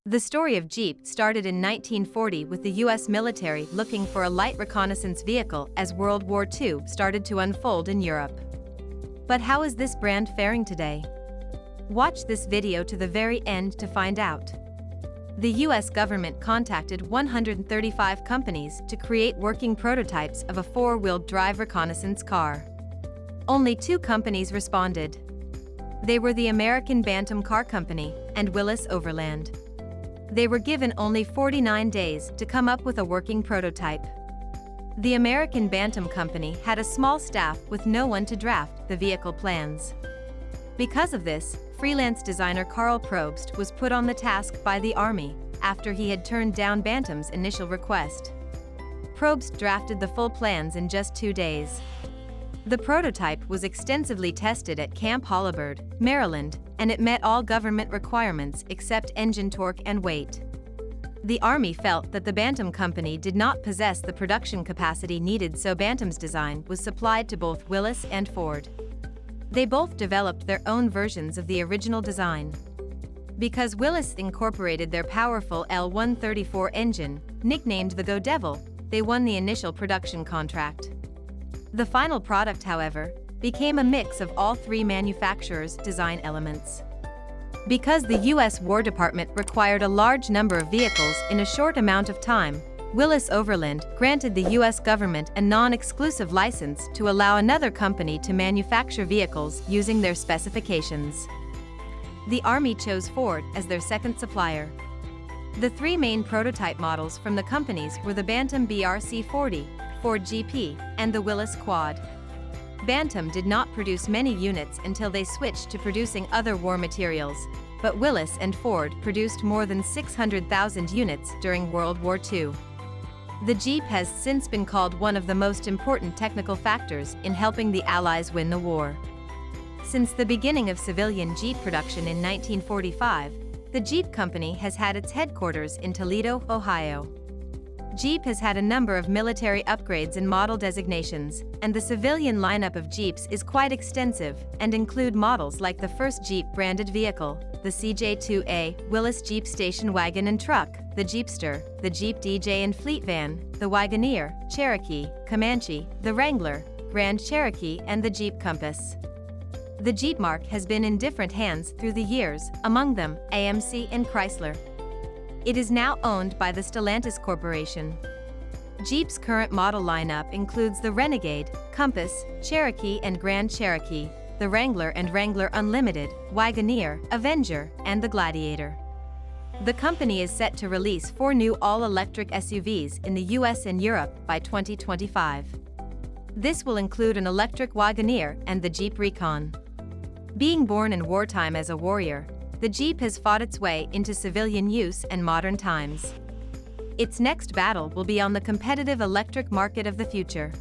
The story of Jeep started in 1940 with the US military looking for a light reconnaissance vehicle as World War II started to unfold in Europe. But how is this brand faring today? Watch this video to the very end to find out. The US government contacted 135 companies to create working prototypes of a four-wheel drive reconnaissance car. Only 2 companies responded. They were the American Bantam Car Company and Willis Overland. They were given only 49 days to come up with a working prototype. The American Bantam Company had a small staff with no one to draft the vehicle plans. Because of this, freelance designer Karl Probst was put on the task by the Army after he had turned down Bantam's initial request. Probst drafted the full plans in just 2 days. The prototype was extensively tested at Camp Holabird, Maryland, and it met all government requirements except engine torque and weight. The Army felt that the Bantam Company did not possess the production capacity needed, so Bantam's design was supplied to both Willis and Ford. They both developed their own versions of the original design. Because Willis incorporated their powerful L134 engine, nicknamed the Go Devil, they won the initial production contract. The final product, however, became a mix of all 3 manufacturers' design elements. Because the US War Department required a large number of vehicles in a short amount of time, Willis Overland granted the US government a non-exclusive license to allow another company to manufacture vehicles using their specifications. The Army chose Ford as their second supplier. The 3 main prototype models from the companies were the Bantam BRC40, Ford GP, and the Willis Quad. Bantam did not produce many units until they switched to producing other war materials, but Willis and Ford produced more than 600,000 units during World War II. The Jeep has since been called one of the most important technical factors in helping the Allies win the war. Since the beginning of civilian Jeep production in 1945, the Jeep Company has had its headquarters in Toledo, Ohio. Jeep has had a number of military upgrades and model designations, and the civilian lineup of Jeeps is quite extensive and include models like the first Jeep branded vehicle, the CJ2A, Willis Jeep Station Wagon and Truck, the Jeepster, the Jeep DJ and Fleet Van, the Wagoneer, Cherokee, Comanche, the Wrangler, Grand Cherokee, and the Jeep Compass. The Jeep marque has been in different hands through the years, among them AMC and Chrysler. It is now owned by the Stellantis Corporation. Jeep's current model lineup includes the Renegade, Compass, Cherokee and Grand Cherokee, the Wrangler and Wrangler Unlimited, Wagoneer, Avenger, and the Gladiator. The company is set to release 4 new all-electric SUVs in the US and Europe by 2025. This will include an electric Wagoneer and the Jeep Recon. Being born in wartime as a warrior, the Jeep has fought its way into civilian use and modern times. Its next battle will be on the competitive electric market of the future.